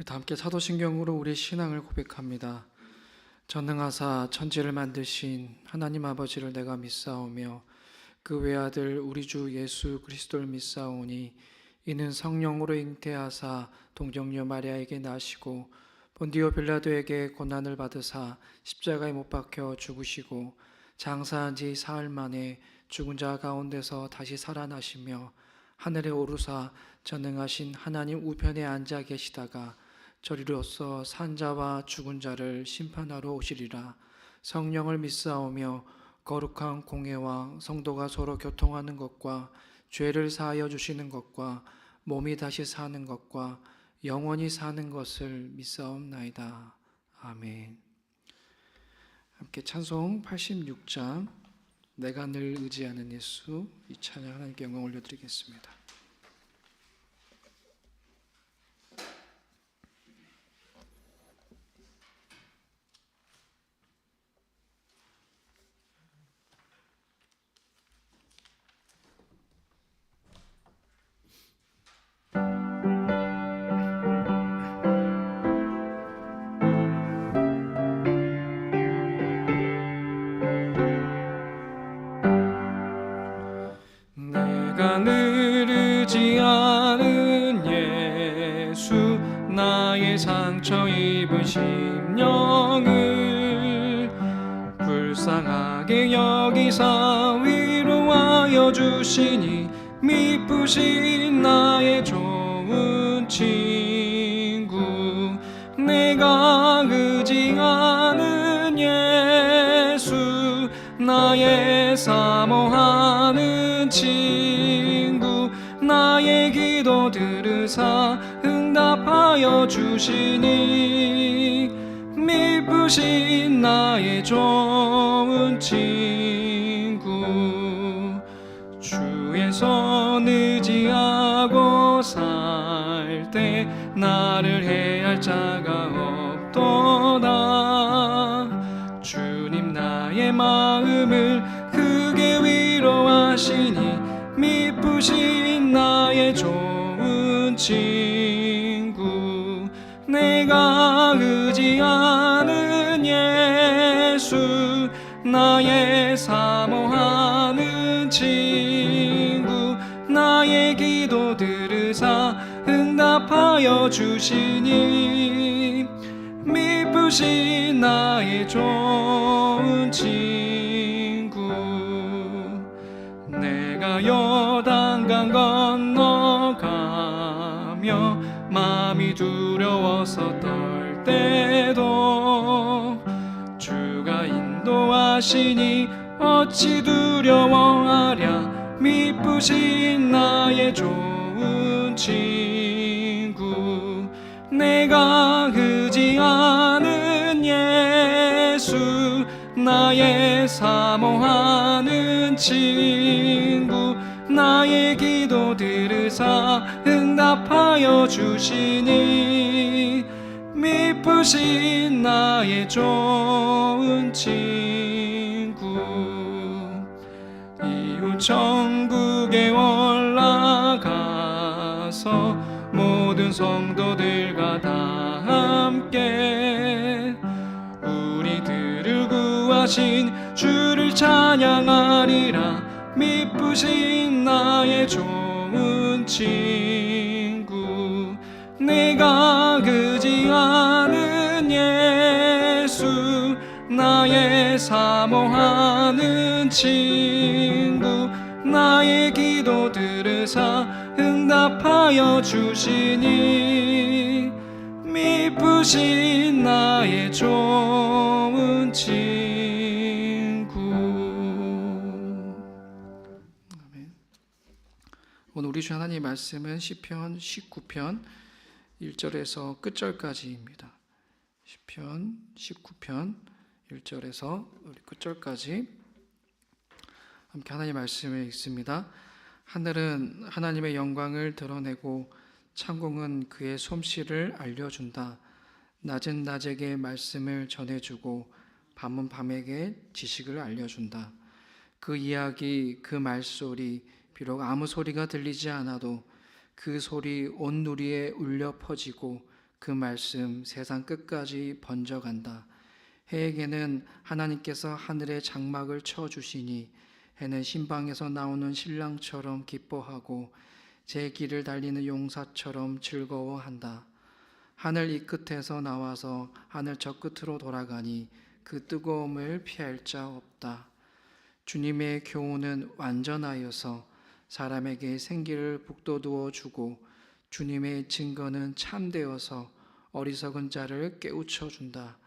다 함께 사도신경으로 우리 신앙을 고백합니다. 전능하사 천지를 만드신 하나님 아버지를 내가 믿사오며 그 외아들 우리 주 예수 그리스도를 믿사오니 이는 성령으로 잉태하사 동정녀 마리아에게 나시고 본디오 빌라도에게 고난을 받으사 십자가에 못 박혀 죽으시고 장사한 지 사흘 만에 죽은 자 가운데서 다시 살아나시며 하늘에 오르사 전능하신 하나님 우편에 앉아 계시다가 저리로서 산자와 죽은 자를 심판하러 오시리라. 성령을 믿사오며 거룩한 공회와 성도가 서로 교통하는 것과 죄를 사하여 주시는 것과 몸이 다시 사는 것과 영원히 사는 것을 믿사옵나이다. 아멘. 함께 찬송 86장 내가 늘 의지하는 예수, 이 찬양 하나님께 영광 올려드리겠습니다. 내가 늘 의지하는 예수, 나의 상처 입은 심령을 불쌍하게 여기사 위로하여 주시니 미쁘신 나의 좋은 친구. 내가 의지하는 예수, 나의 사모하는 친구. 나의 기도 들으사 응답하여 주시니 미쁘신 나의 좋은 친구. 주의 손 의지하고 살 때 나를 해할 자가 없도다. 주님 나의 마음을 크게 위로하시니 미쁘신 나의 좋은 친구. 내가 의지하는 예수, 나의 사모하는 친구. 나의 기도 들으사 응답하여 주시니 미쁘신 나의 좋은 친구. 내가 요단강 건너가며 마음이 두려워서 떨 때도 주가 인도하시니 어찌 두려워하랴. 미쁘신 나의 좋은 친구. 내가 의지하는 예수, 나의 사모하는 친구. 나의 기도 들으사 응답하여 주시니 미쁘신 나의 좋은 친구. 이후 천국에 올라가서 모든 성도들과 다 함께 우리들을 구하신 주를 찬양하리라. 미쁘신 나의 좋은 친구. 내가 의지하는 예수, 나의 사모하는 친구. 나의 기도 들으사 응답하여 주시니 미쁘신 나의 좋은 친구. 아멘. 오늘 우리 주 하나님의 말씀은 시편 19편 1절에서 끝절까지입니다. 시편 19편 1절에서 끝절까지 함께 하나님의 말씀을 읽습니다. 하늘은 하나님의 영광을 드러내고 창공은 그의 솜씨를 알려준다. 낮은 낮에게 말씀을 전해주고 밤은 밤에게 지식을 알려준다. 그 이야기, 그 말소리, 비록 아무 소리가 들리지 않아도 그 소리 온 누리에 울려 퍼지고 그 말씀 세상 끝까지 번져간다. 해에게는 하나님께서 하늘의 장막을 쳐주시니 해는 신방에서 나오는 신랑처럼 기뻐하고 제 길을 달리는 용사처럼 즐거워한다. 하늘 이 끝에서 나와서 하늘 저 끝으로 돌아가니 그 뜨거움을 피할 자 없다. 주님의 교훈은 완전하여서 사람에게 생기를 북돋우어 주고 주님의 증거는 참되어서 어리석은 자를 깨우쳐 준다.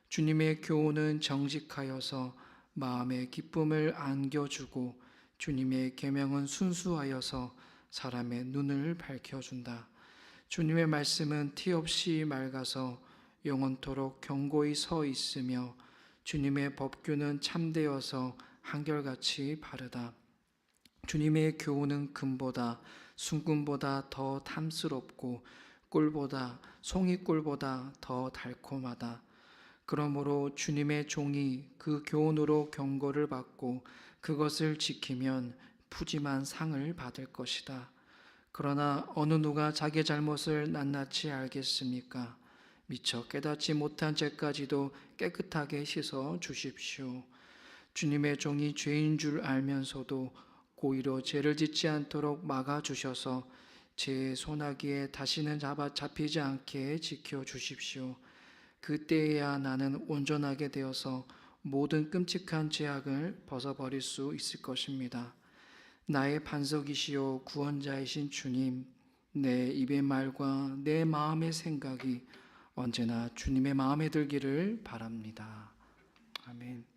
주님의 교훈은 정직하여서 마음의 기쁨을 안겨주고 주님의 계명은 순수하여서 사람의 눈을 밝혀준다. 주님의 말씀은 티없이 맑아서 영원토록 견고히 서 있으며 주님의 법규는 참되어서 한결같이 바르다. 주님의 교훈은 금보다 순금보다 더 탐스럽고 꿀보다 송이꿀보다 더 달콤하다. 그러므로 주님의 종이 그 교훈으로 경고를 받고 그것을 지키면 푸짐한 상을 받을 것이다. 그러나 어느 누가 자기 잘못을 낱낱이 알겠습니까? 미처 깨닫지 못한 죄까지도 깨끗하게 씻어 주십시오. 주님의 종이 죄인 줄 알면서도 고의로 죄를 짓지 않도록 막아주셔서 제 소나기에 다시는 잡히지 않게 지켜주십시오. 그때야 나는 온전하게 되어서 모든 끔찍한 죄악을 벗어버릴 수 있을 것입니다. 나의 반석이시요 구원자이신 주님, 내 입의 말과 내 마음의 생각이 언제나 주님의 마음에 들기를 바랍니다. 아멘.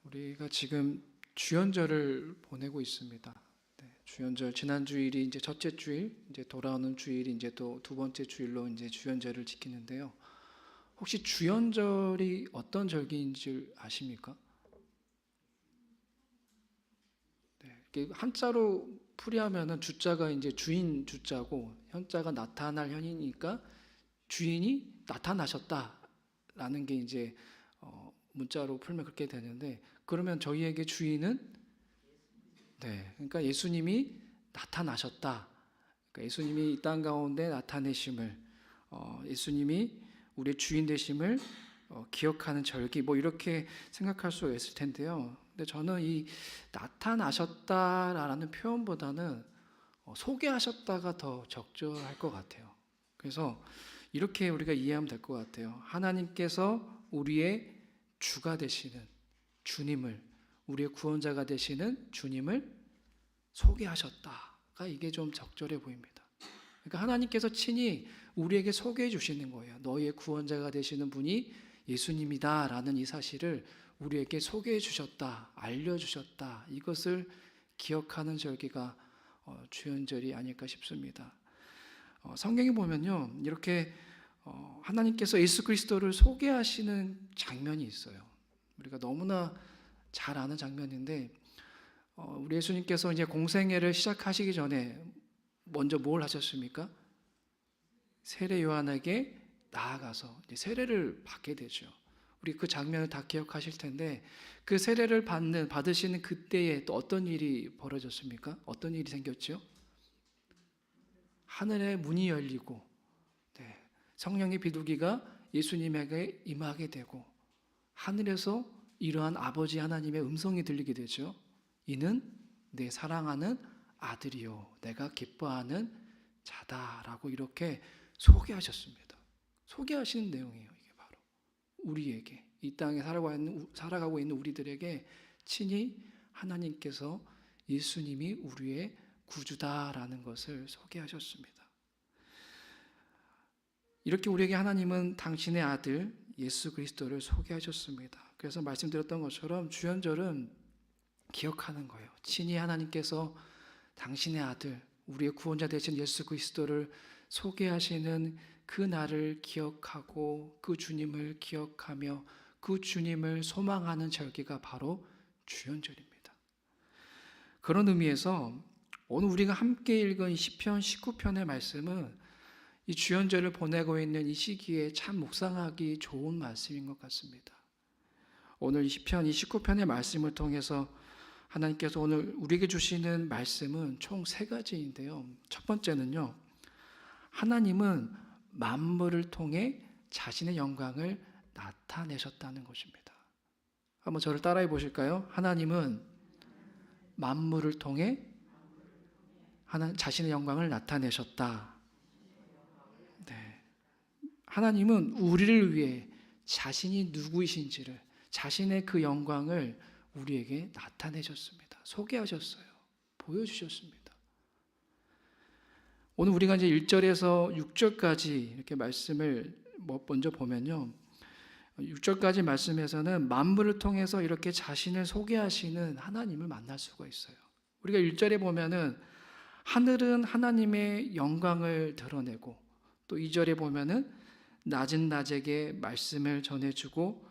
우리가 지금 주연절을 보내고 있습니다. 주연절 지난 주일이 이제 첫째 주일, 이제 돌아오는 주일이 이제 또 두 번째 주일로 이제 주연절을 지키는데요. 혹시 주연절이 어떤 절기인 줄 아십니까? 한자로 풀이하면은 주자가 이제 주인 주자고 현자가 나타날 현이니까 주인이 나타나셨다라는 게 이제 문자로 풀면 그렇게 되는데, 그러면 저희에게 주인은 그러니까 예수님이 나타나셨다. 그러니까 예수님이 이 땅 가운데 나타내심을 예수님이 우리의 주인 되심을 기억하는 절기 뭐 이렇게 생각할 수 있을 텐데요. 근데 저는 이 나타나셨다라는 표현보다는 소개하셨다가 더 적절할 것 같아요. 그래서 이렇게 우리가 이해하면 될 것 같아요. 하나님께서 우리의 주가 되시는 주님을, 우리의 구원자가 되시는 주님을 소개하셨다가 이게 좀 적절해 보입니다. 그러니까 하나님께서 친히 우리에게 소개해 주시는 거예요. 너희의 구원자가 되시는 분이 예수님이다라는 이 사실을 우리에게 소개해 주셨다, 알려주셨다. 이것을 기억하는 절기가 주연절이 아닐까 싶습니다. 성경에 보면요, 이렇게 하나님께서 예수 그리스도를 소개하시는 장면이 있어요. 우리가 너무나 잘 아는 장면인데, 우리 예수님께서 이제 공생애를 시작하시기 전에 먼저 뭘 하셨습니까? 세례 요한에게 나아가서 이제 세례를 받게 되죠. 우리 그 장면을 다 기억하실 텐데, 그 세례를 받으시는 그때에 또 어떤 일이 벌어졌습니까? 어떤 일이 생겼죠? 하늘의 문이 열리고 성령의 비둘기가 예수님에게 임하게 되고 하늘에서 이러한 아버지 하나님의 음성이 들리게 되죠. 이는 내 사랑하는 아들이요 내가 기뻐하는 자다라고 이렇게 소개하셨습니다. 소개하시는 내용이에요. 이게 바로 우리에게, 이 땅에 살아가고 있는 우리들에게 친히 하나님께서 예수님이 우리의 구주다라는 것을 소개하셨습니다. 이렇게 우리에게 하나님은 당신의 아들 예수 그리스도를 소개하셨습니다. 그래서 말씀드렸던 것처럼 주연절은 기억하는 거예요. 친히 하나님께서 당신의 아들, 우리의 구원자 되신 예수 그리스도를 소개하시는 그 날을 기억하고 그 주님을 기억하며 그 주님을 소망하는 절기가 바로 주연절입니다. 그런 의미에서 오늘 우리가 함께 읽은 시편 19편의 말씀은 이 주연절을 보내고 있는 이 시기에 참 묵상하기 좋은 말씀인 것 같습니다. 오늘 이 시편 19편의 말씀을 통해서 하나님께서 오늘 우리에게 주시는 말씀은 총 3가지인데요. 첫 번째는요, 하나님은 만물을 통해 자신의 영광을 나타내셨다는 것입니다. 한번 저를 따라해 보실까요? 하나님은 만물을 통해 자신의 영광을 나타내셨다. 네. 하나님은 우리를 위해 자신이 누구이신지를, 자신의 그 영광을 우리에게 나타내셨습니다. 소개하셨어요. 보여주셨습니다. 오늘 우리가 이제 1절에서 6절까지 이렇게 말씀을 먼저 보면요. 6절까지 말씀에서는 만물을 통해서 이렇게 자신을 소개하시는 하나님을 만날 수가 있어요. 우리가 1절에 보면은 하늘은 하나님의 영광을 드러내고, 또 2절에 보면은 낮은 낮에게 말씀을 전해주고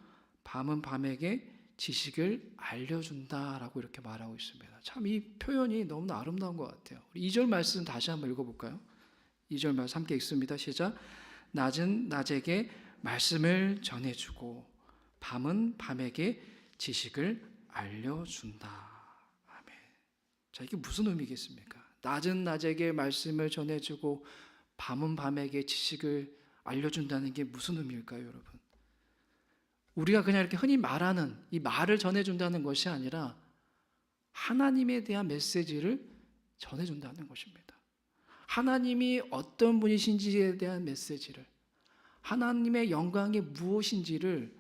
밤은 밤에게 지식을 알려준다라고 이렇게 말하고 있습니다. 참 이 표현이 너무나 아름다운 것 같아요. 우리 2절 말씀 다시 한번 읽어볼까요? 2절 말씀 함께 읽습니다. 시작. 낮은 낮에게 말씀을 전해주고 밤은 밤에게 지식을 알려준다. 아멘. 자, 이게 무슨 의미겠습니까? 낮은 낮에게 말씀을 전해주고 밤은 밤에게 지식을 알려준다는 게 무슨 의미일까요, 여러분? 우리가 그냥 이렇게 흔히 말하는 이 말을 전해준다는 것이 아니라 하나님에 대한 메시지를 전해준다는 것입니다. 하나님이 어떤 분이신지에 대한 메시지를, 하나님의 영광이 무엇인지를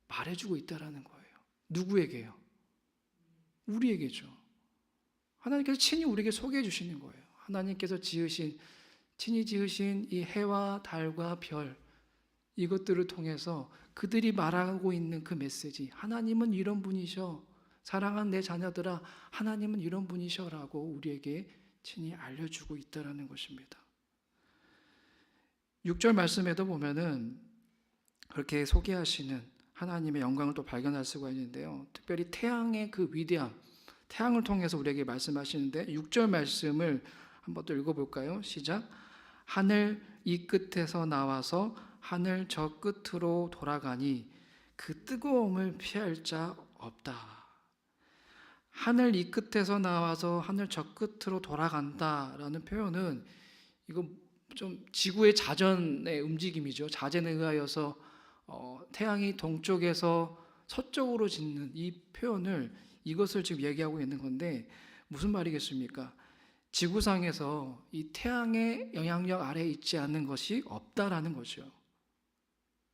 말해주고 있다는 거예요. 누구에게요? 우리에게죠. 하나님께서 친히 우리에게 소개해 주시는 거예요. 하나님께서 친히 지으신 이 해와 달과 별, 이것들을 통해서 그들이 말하고 있는 그 메시지, 하나님은 이런 분이셔, 사랑하는 내 자녀들아, 하나님은 이런 분이셔라고 우리에게 친히 알려주고 있다는 것입니다. 6절 말씀에도 보면은 그렇게 소개하시는 하나님의 영광을 또 발견할 수가 있는데요. 특별히 태양의 그 위대함, 태양을 통해서 우리에게 말씀하시는데 6절 말씀을 한번 또 읽어볼까요? 시작. 하늘 이 끝에서 나와서 하늘 저 끝으로 돌아가니 그 뜨거움을 피할 자 없다. 하늘 이 끝에서 나와서 하늘 저 끝으로 돌아간다라는 표현은 이거 좀 지구의 자전의 움직임이죠. 자전에 의하여서 태양이 동쪽에서 서쪽으로 짓는 이 표현을, 이것을 지금 얘기하고 있는 건데 무슨 말이겠습니까? 지구상에서 이 태양의 영향력 아래에 있지 않는 것이 없다라는 거죠.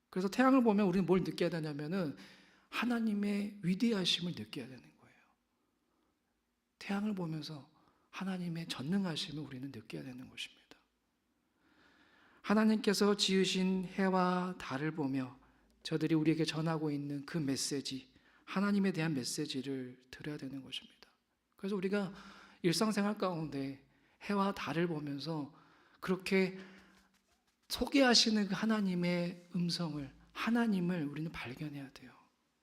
그래서 태양을 보면 우리는 뭘 느껴야 되냐면은 하나님의 위대하심을 느껴야 되는 거예요. 태양을 보면서 하나님의 전능하심을 우리는 느껴야 되는 것입니다. 하나님께서 지으신 해와 달을 보며 저들이 우리에게 전하고 있는 그 메시지, 하나님에 대한 메시지를 들어야 되는 것입니다. 그래서 우리가 일상생활 가운데 해와 달을 보면서 그렇게 소개하시는 그 하나님의 음성을, 하나님을 우리는 발견해야 돼요.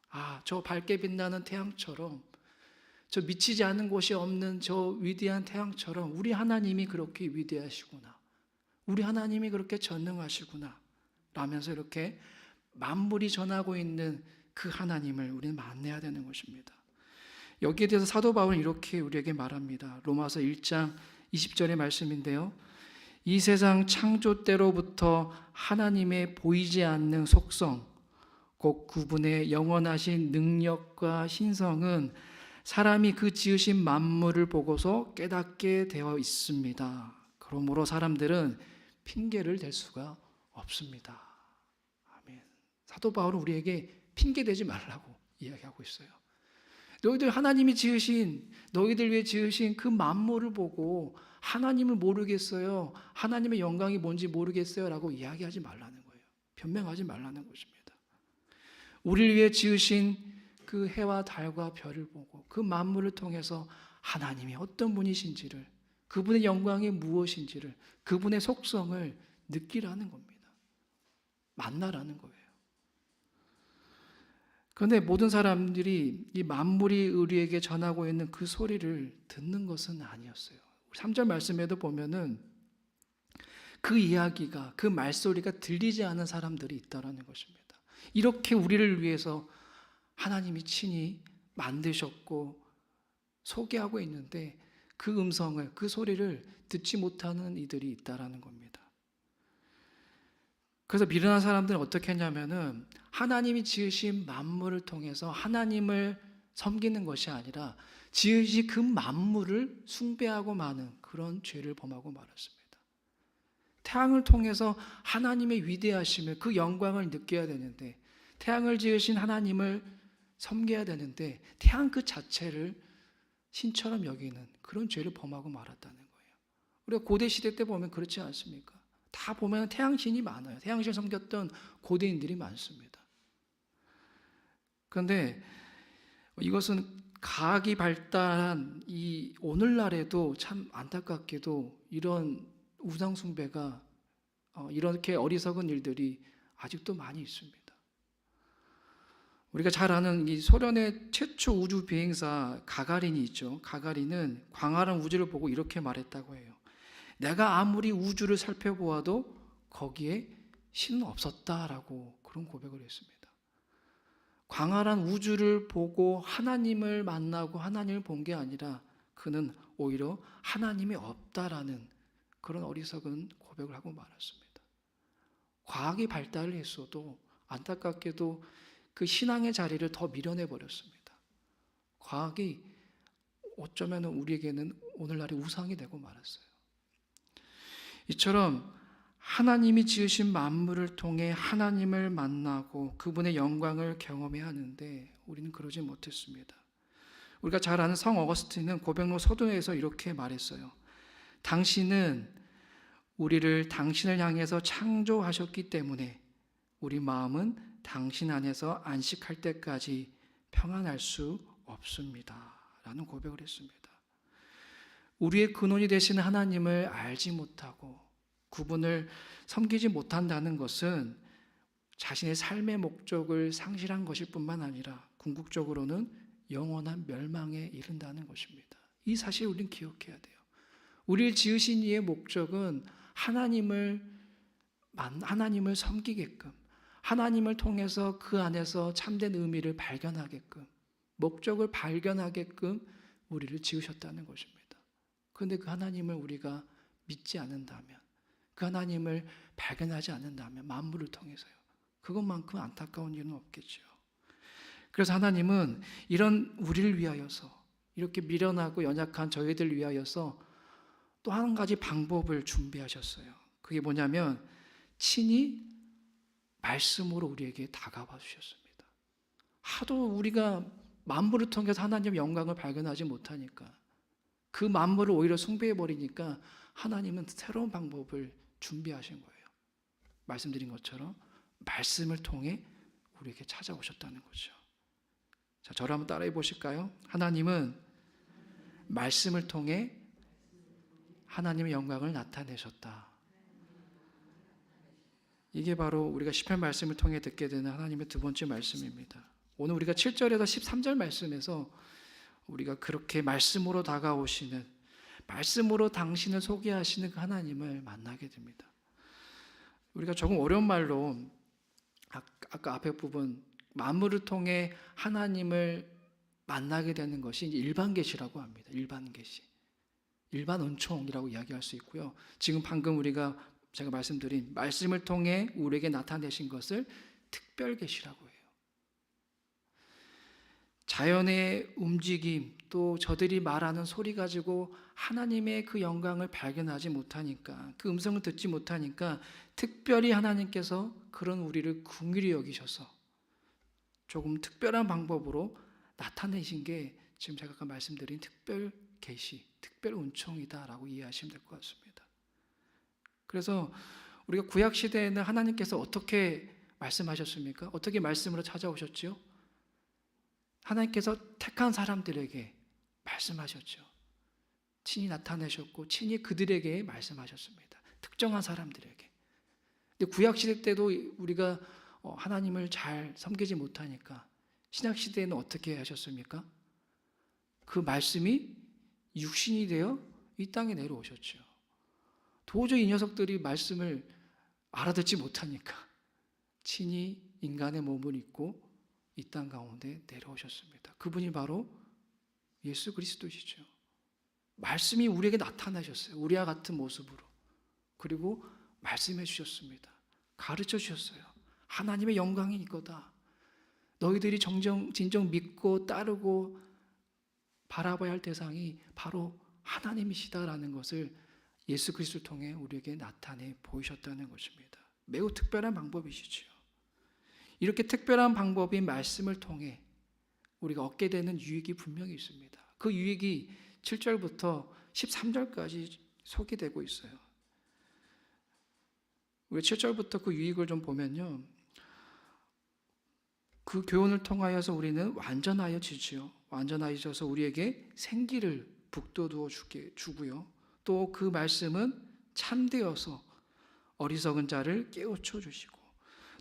아, 저 밝게 빛나는 태양처럼, 저 미치지 않은 곳이 없는 저 위대한 태양처럼 우리 하나님이 그렇게 위대하시구나, 우리 하나님이 그렇게 전능하시구나 라면서 이렇게 만물이 전하고 있는 그 하나님을 우리는 만나야 되는 것입니다. 여기에 대해서 사도 바울은 이렇게 우리에게 말합니다. 로마서 1장 20절의 말씀인데요. 이 세상 창조 때로부터 하나님의 보이지 않는 속성, 곧 그분의 영원하신 능력과 신성은 사람이 그 지으신 만물을 보고서 깨닫게 되어 있습니다. 그러므로 사람들은 핑계를 댈 수가 없습니다. 아멘. 사도 바울은 우리에게 핑계 대지 말라고 이야기하고 있어요. 너희들 하나님이 지으신, 너희들 위해 지으신 그 만물을 보고 하나님을 모르겠어요, 하나님의 영광이 뭔지 모르겠어요 라고 이야기하지 말라는 거예요. 변명하지 말라는 것입니다. 우리를 위해 지으신 그 해와 달과 별을 보고 그 만물을 통해서 하나님이 어떤 분이신지를, 그분의 영광이 무엇인지를, 그분의 속성을 느끼라는 겁니다. 만나라는 거예요. 그런데 모든 사람들이 이 만물이 우리에게 전하고 있는 그 소리를 듣는 것은 아니었어요. 3절 말씀에도 보면은 그 이야기가, 그 말소리가 들리지 않은 사람들이 있다라는 것입니다. 이렇게 우리를 위해서 하나님이 친히 만드셨고 소개하고 있는데 그 음성을, 그 소리를 듣지 못하는 이들이 있다라는 겁니다. 그래서 미련한 사람들은 어떻게 했냐면은 하나님이 지으신 만물을 통해서 하나님을 섬기는 것이 아니라 지으신 그 만물을 숭배하고 마는 그런 죄를 범하고 말았습니다. 태양을 통해서 하나님의 위대하심을, 그 영광을 느껴야 되는데, 태양을 지으신 하나님을 섬겨야 되는데 태양 그 자체를 신처럼 여기는 그런 죄를 범하고 말았다는 거예요. 우리가 고대 시대 때 보면 그렇지 않습니까? 다 보면 태양신이 많아요. 태양신 섬겼던 고대인들이 많습니다. 그런데 이것은 과학이 발달한 이 오늘날에도 참 안타깝게도 이런 우상 숭배가 이렇게 어리석은 일들이 아직도 많이 있습니다. 우리가 잘 아는 이 소련의 최초 우주 비행사 가가린이 있죠. 가가린은 광활한 우주를 보고 이렇게 말했다고 해요. 내가 아무리 우주를 살펴보아도 거기에 신은 없었다라고 그런 고백을 했습니다. 광활한 우주를 보고 하나님을 만나고 하나님을 본 게 아니라 그는 오히려 하나님이 없다라는 그런 어리석은 고백을 하고 말았습니다. 과학이 발달을 했어도 안타깝게도 그 신앙의 자리를 더 밀어내 버렸습니다. 과학이 어쩌면 우리에게는 오늘날의 우상이 되고 말았어요. 이처럼 하나님이 지으신 만물을 통해 하나님을 만나고 그분의 영광을 경험해야 하는데 우리는 그러지 못했습니다. 우리가 잘 아는 성 어거스틴은 고백록 서두에서 이렇게 말했어요. 당신은 우리를 당신을 향해서 창조하셨기 때문에 우리 마음은 당신 안에서 안식할 때까지 평안할 수 없습니다. 라는 고백을 했습니다. 우리의 근원이 되시는 하나님을 알지 못하고 그분을 섬기지 못한다는 것은 자신의 삶의 목적을 상실한 것일 뿐만 아니라 궁극적으로는 영원한 멸망에 이른다는 것입니다. 이 사실을 우리는 기억해야 돼요. 우리를 지으신 이의 목적은 하나님을 섬기게끔, 하나님을 통해서 그 안에서 참된 의미를 발견하게끔, 목적을 발견하게끔 우리를 지으셨다는 것입니다. 그런데 그 하나님을 우리가 믿지 않는다면, 그 하나님을 발견하지 않는다면, 만물을 통해서요, 그것만큼 안타까운 일은 없겠죠. 그래서 하나님은 이런 우리를 위하여서, 이렇게 미련하고 연약한 저희들 위하여서 또 한 가지 방법을 준비하셨어요. 그게 뭐냐면 친히 말씀으로 우리에게 다가와 주셨습니다. 하도 우리가 만물을 통해서 하나님의 영광을 발견하지 못하니까, 그 만물을 오히려 숭배해버리니까 하나님은 새로운 방법을 준비하신 거예요. 말씀드린 것처럼 말씀을 통해 우리에게 찾아오셨다는 거죠. 자, 저를 한번 따라해 보실까요? 하나님은 말씀을 통해 하나님의 영광을 나타내셨다. 이게 바로 우리가 시편 말씀을 통해 듣게 되는 하나님의 두 번째 말씀입니다. 오늘 우리가 7절에서 13절 말씀에서 우리가 그렇게 말씀으로 다가오시는, 말씀으로 당신을 소개하시는 그 하나님을 만나게 됩니다. 우리가 조금 어려운 말로 아까 앞에 부분 만물을 통해 하나님을 만나게 되는 것이 일반 계시라고 합니다. 일반 계시, 일반 은총이라고 이야기할 수 있고요. 지금 방금 제가 말씀드린 말씀을 통해 우리에게 나타내신 것을 특별 계시라고 해요. 자연의 움직임, 또 저들이 말하는 소리 가지고 하나님의 그 영광을 발견하지 못하니까, 그 음성을 듣지 못하니까 특별히 하나님께서 그런 우리를 긍휼히 여기셔서 조금 특별한 방법으로 나타내신 게 지금 제가 아까 말씀드린 특별 계시, 특별 은총이다라고 이해하시면 될 것 같습니다. 그래서 우리가 구약 시대에는 하나님께서 어떻게 말씀하셨습니까? 어떻게 말씀으로 찾아오셨죠? 하나님께서 택한 사람들에게 말씀하셨죠. 친히 나타내셨고 친히 그들에게 말씀하셨습니다. 특정한 사람들에게. 근데 구약 시대 때도 우리가 하나님을 잘 섬기지 못하니까 신약 시대에는 어떻게 하셨습니까? 그 말씀이 육신이 되어 이 땅에 내려오셨죠. 도저히 이 녀석들이 말씀을 알아듣지 못하니까 친히 인간의 몸을 입고 이 땅 가운데 내려오셨습니다. 그분이 바로 예수 그리스도시죠. 말씀이 우리에게 나타나셨어요. 우리와 같은 모습으로. 그리고 말씀해 주셨습니다. 가르쳐 주셨어요. 하나님의 영광이 이거다. 너희들이 진정 믿고 따르고 바라봐야 할 대상이 바로 하나님이시다라는 것을 예수 그리스도를 통해 우리에게 나타내 보이셨다는 것입니다. 매우 특별한 방법이시죠. 이렇게 특별한 방법인 말씀을 통해 우리가 얻게 되는 유익이 분명히 있습니다. 그 유익이 7절부터 13절까지 소개되고 있어요. 우리 7절부터 그 유익을 좀 보면요, 그 교훈을 통하여서 우리는 완전하여지지요. 완전하여져서 우리에게 생기를 북돋워 주고요. 또 그 말씀은 참되어서 어리석은 자를 깨우쳐 주시고,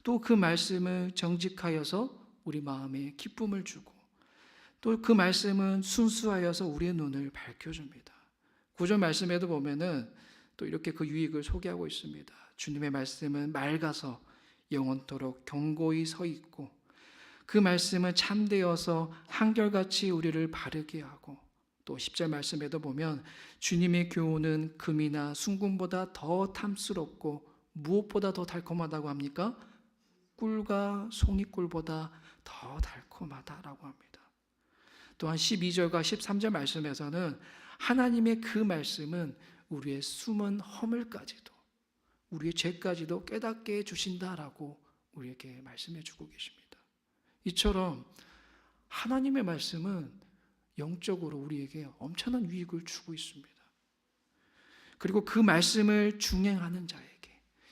또 그 말씀을 정직하여서 우리 마음에 기쁨을 주고, 또 그 말씀은 순수하여서 우리의 눈을 밝혀줍니다. 9절 말씀에도 보면은 또 이렇게 그 유익을 소개하고 있습니다. 주님의 말씀은 맑아서 영원토록 견고히 서 있고, 그 말씀은 참되어서 한결같이 우리를 바르게 하고, 또 10절 말씀에도 보면 주님의 교훈은 금이나 순금보다 더 탐스럽고 무엇보다 더 달콤하다고 합니까? 꿀과 송이꿀보다 더 달콤하다라고 합니다. 또한 12절과 13절 말씀에서는 하나님의 그 말씀은 우리의 숨은 허물까지도, 우리의 죄까지도 깨닫게 해주신다라고 우리에게 말씀해 주고 계십니다. 이처럼 하나님의 말씀은 영적으로 우리에게 엄청난 유익을 주고 있습니다. 그리고 그 말씀을 준행하는 자에게,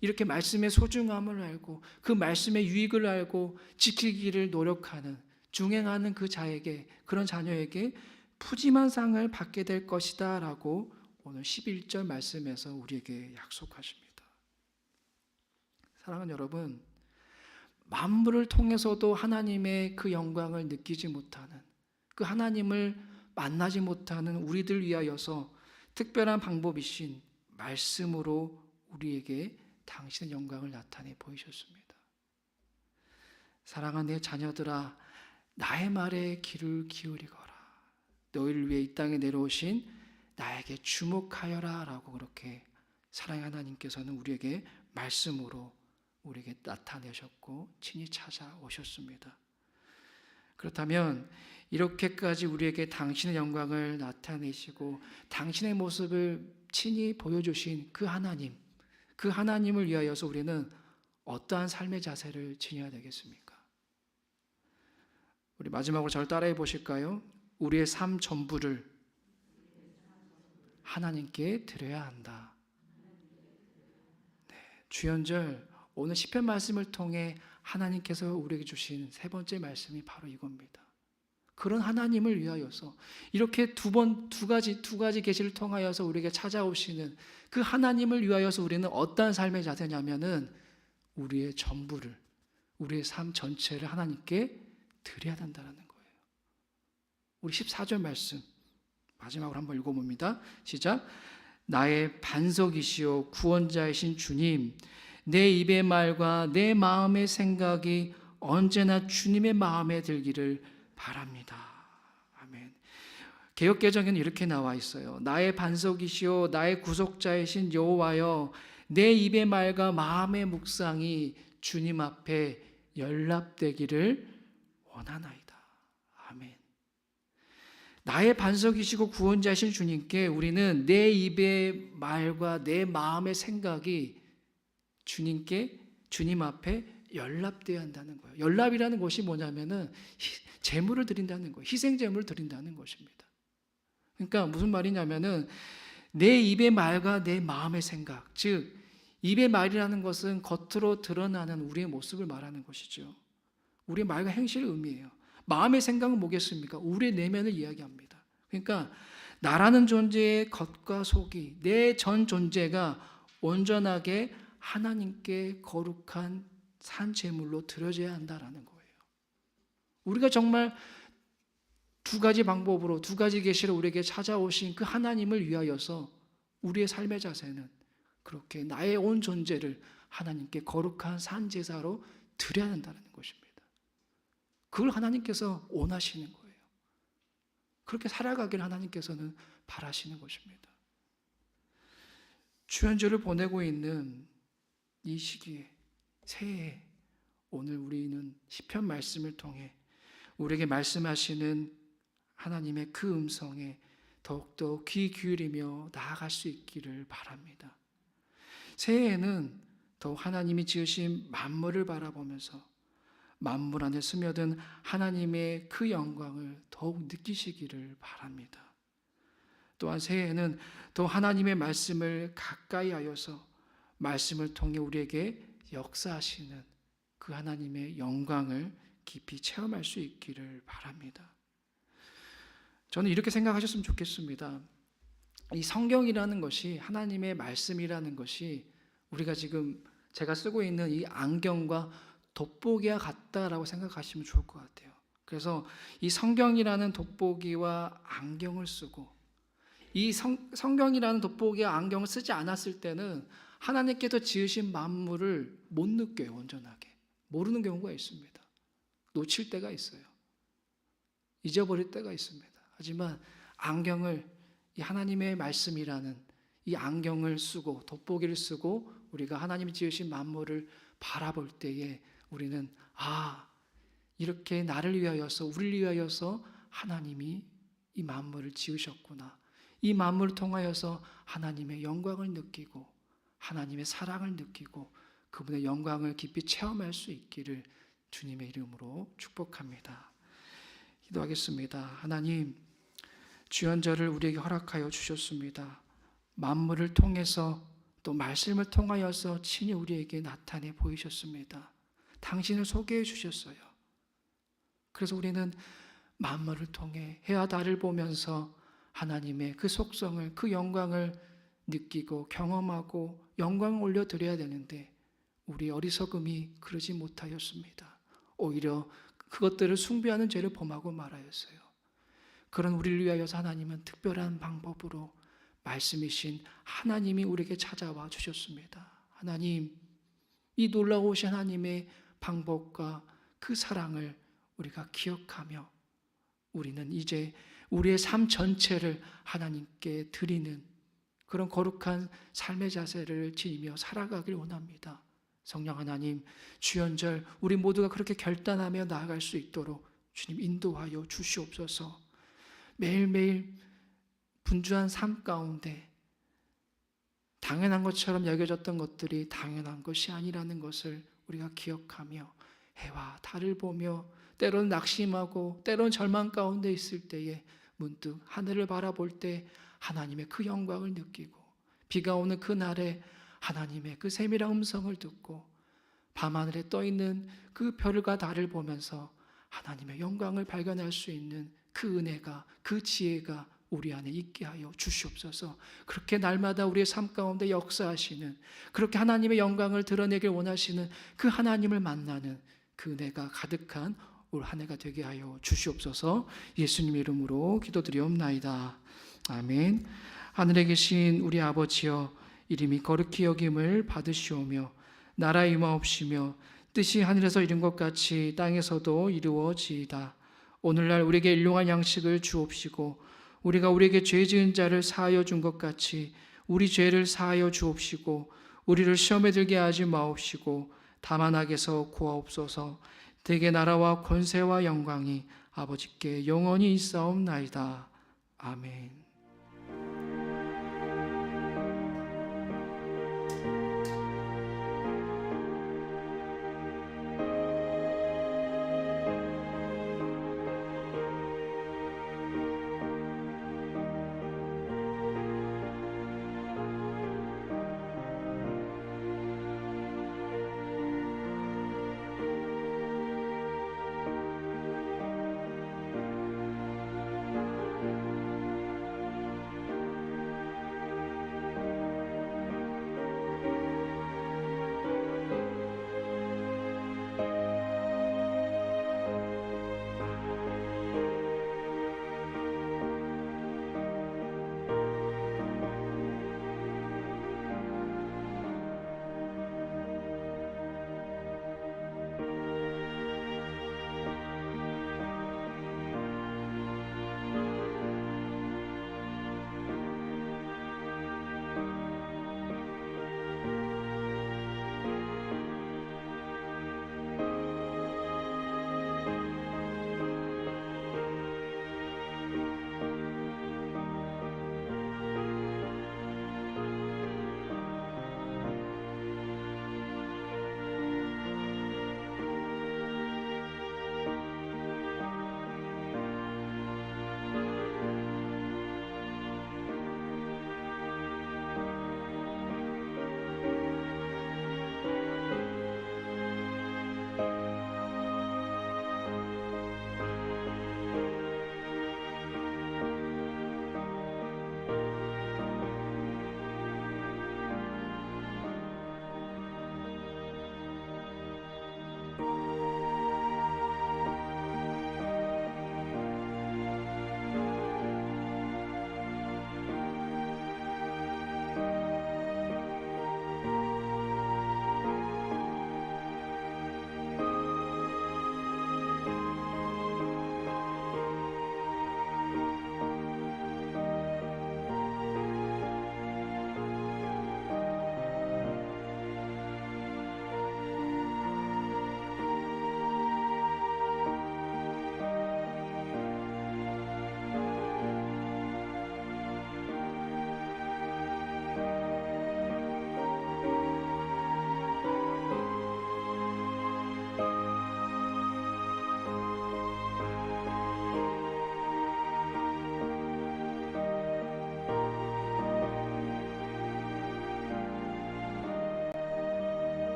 이렇게 말씀의 소중함을 알고 그 말씀의 유익을 알고 지키기를 노력하는, 준행하는 그 자에게, 그런 자녀에게 푸짐한 상을 받게 될 것이다 라고 오늘 11절 말씀에서 우리에게 약속하십니다. 사랑하는 여러분, 만물을 통해서도 하나님의 그 영광을 느끼지 못하는, 그 하나님을 만나지 못하는 우리들 위하여서 특별한 방법이신 말씀으로 우리에게 당신의 영광을 나타내 보이셨습니다. 사랑하는 내 자녀들아, 나의 말에 귀를 기울이거라. 너희를 위해 이 땅에 내려오신 나에게 주목하여라 라고 그렇게 사랑의 하나님께서는 우리에게 말씀으로 우리에게 나타내셨고 친히 찾아오셨습니다. 그렇다면 이렇게까지 우리에게 당신의 영광을 나타내시고 당신의 모습을 친히 보여주신 그 하나님, 그 하나님을 위하여서 우리는 어떠한 삶의 자세를 지녀야 되겠습니까? 우리 마지막으로 저를 따라해 보실까요? 우리의 삶 전부를 하나님께 드려야 한다. 네, 주연절 오늘 시편 말씀을 통해 하나님께서 우리에게 주신 세 번째 말씀이 바로 이겁니다. 그런 하나님을 위하여서 이렇게 두 가지 계시를 통하여서 우리에게 찾아오시는 그 하나님을 위하여서 우리는 어떠한 삶의 자세냐면은 우리의 전부를, 우리의 삶 전체를 하나님께 드려야 된다는 거예요. 우리 14절 말씀 마지막으로 한번 읽어봅니다. 시작. 나의 반석이시오 구원자이신 주님, 내 입의 말과 내 마음의 생각이 언제나 주님의 마음에 들기를 바랍니다. 아멘. 개역개정에는 이렇게 나와 있어요. 나의 반석이시오 나의 구속자이신 여호와여, 내 입의 말과 마음의 묵상이 주님 앞에 연락되기를 원하나이다. 아멘. 나의 반석이시고 구원자이신 주님께 우리는 내 입의 말과 내 마음의 생각이 주님 앞에 연락되어야 한다는 거예요. 연락이라는 것이 뭐냐면은 제물을 드린다는 거예요. 희생 제물을 드린다는 것입니다. 그러니까 무슨 말이냐면은 내 입의 말과 내 마음의 생각, 즉 입의 말이라는 것은 겉으로 드러나는 우리의 모습을 말하는 것이죠. 우리의 말과 행실을 의미해요. 마음의 생각은 뭐겠습니까? 우리의 내면을 이야기합니다. 그러니까 나라는 존재의 겉과 속이, 내 전 존재가 온전하게 하나님께 거룩한 산 제물로 드려져야 한다라는 거예요. 우리가 정말 두 가지 방법으로, 두 가지 계시로 우리에게 찾아오신 그 하나님을 위하여서 우리의 삶의 자세는 그렇게 나의 온 존재를 하나님께 거룩한 산 제사로 드려야 한다는 것입니다. 그걸 하나님께서 원하시는 거예요. 그렇게 살아가기를 하나님께서는 바라시는 것입니다. 주연절을 보내고 있는 이 시기에 새해 오늘 우리는 시편 말씀을 통해 우리에게 말씀하시는 하나님의 그 음성에 더욱더 귀 기울이며 나아갈 수 있기를 바랍니다. 새해에는 더욱 하나님이 지으신 만물을 바라보면서 만물 안에 스며든 하나님의 그 영광을 더욱 느끼시기를 바랍니다. 또한 새해에는 또 하나님의 말씀을 가까이 하여서 말씀을 통해 우리에게 역사하시는 그 하나님의 영광을 깊이 체험할 수 있기를 바랍니다. 저는 이렇게 생각하셨으면 좋겠습니다. 이 성경이라는 것이, 하나님의 말씀이라는 것이 우리가 지금 제가 쓰고 있는 이 안경과 돋보기와 같다라고 생각하시면 좋을 것 같아요. 그래서 이 성경이라는 돋보기와 안경을 쓰고, 이 성경이라는 돋보기와 안경을 쓰지 않았을 때는 하나님께서 지으신 만물을 못 느껴요. 온전하게 모르는 경우가 있습니다. 놓칠 때가 있어요. 잊어버릴 때가 있습니다. 하지만 안경을, 이 하나님의 말씀이라는 이 안경을 쓰고 돋보기를 쓰고 우리가 하나님이 지으신 만물을 바라볼 때에 우리는 이렇게 나를 위하여서, 우리를 위하여서 하나님이 이 만물을 지으셨구나. 이 만물을 통하여서 하나님의 영광을 느끼고 하나님의 사랑을 느끼고 그분의 영광을 깊이 체험할 수 있기를 주님의 이름으로 축복합니다. 기도하겠습니다. 하나님, 주연절을 우리에게 허락하여 주셨습니다. 만물을 통해서 또 말씀을 통하여서 친히 우리에게 나타내 보이셨습니다. 당신을 소개해 주셨어요. 그래서 우리는 만물을 통해 해와 달을 보면서 하나님의 그 속성을, 그 영광을 느끼고 경험하고 영광을 올려드려야 되는데 우리 어리석음이 그러지 못하였습니다. 오히려 그것들을 숭배하는 죄를 범하고 말하였어요. 그런 우리를 위하여서 하나님은 특별한 방법으로 말씀이신 하나님이 우리에게 찾아와 주셨습니다. 하나님, 이 놀라우신 하나님의 방법과 그 사랑을 우리가 기억하며 우리는 이제 우리의 삶 전체를 하나님께 드리는 그런 거룩한 삶의 자세를 지니며 살아가길 원합니다. 성령 하나님, 주연절 우리 모두가 그렇게 결단하며 나아갈 수 있도록 주님 인도하여 주시옵소서. 매일매일 분주한 삶 가운데 당연한 것처럼 여겨졌던 것들이 당연한 것이 아니라는 것을 우리가 기억하며 해와 달을 보며 때로는 낙심하고 때로는 절망 가운데 있을 때에 문득 하늘을 바라볼 때 하나님의 그 영광을 느끼고 비가 오는 그날에 하나님의 그 세밀한 음성을 듣고 밤하늘에 떠있는 그 별과 달을 보면서 하나님의 영광을 발견할 수 있는 그 은혜가, 그 지혜가 우리 안에 있게 하여 주시옵소서. 그렇게 날마다 우리의 삶 가운데 역사하시는, 그렇게 하나님의 영광을 드러내길 원하시는 그 하나님을 만나는 그 은혜가 가득한 올 한 해가 되게 하여 주시옵소서. 예수님 이름으로 기도드리옵나이다. 아멘. 하늘에 계신 우리 아버지여, 이름이 거룩히 여김을 받으시오며 나라 임하옵시며 뜻이 하늘에서 이룬 것 같이 땅에서도 이루어지이다. 오늘날 우리에게 일용할 양식을 주옵시고 우리가 우리에게 죄 지은 자를 사하여 준 것 같이 우리 죄를 사하여 주옵시고 우리를 시험에 들게 하지 마옵시고 다만 악에서 구하옵소서. 대개 나라와 권세와 영광이 아버지께 영원히 있사옵나이다. 아멘.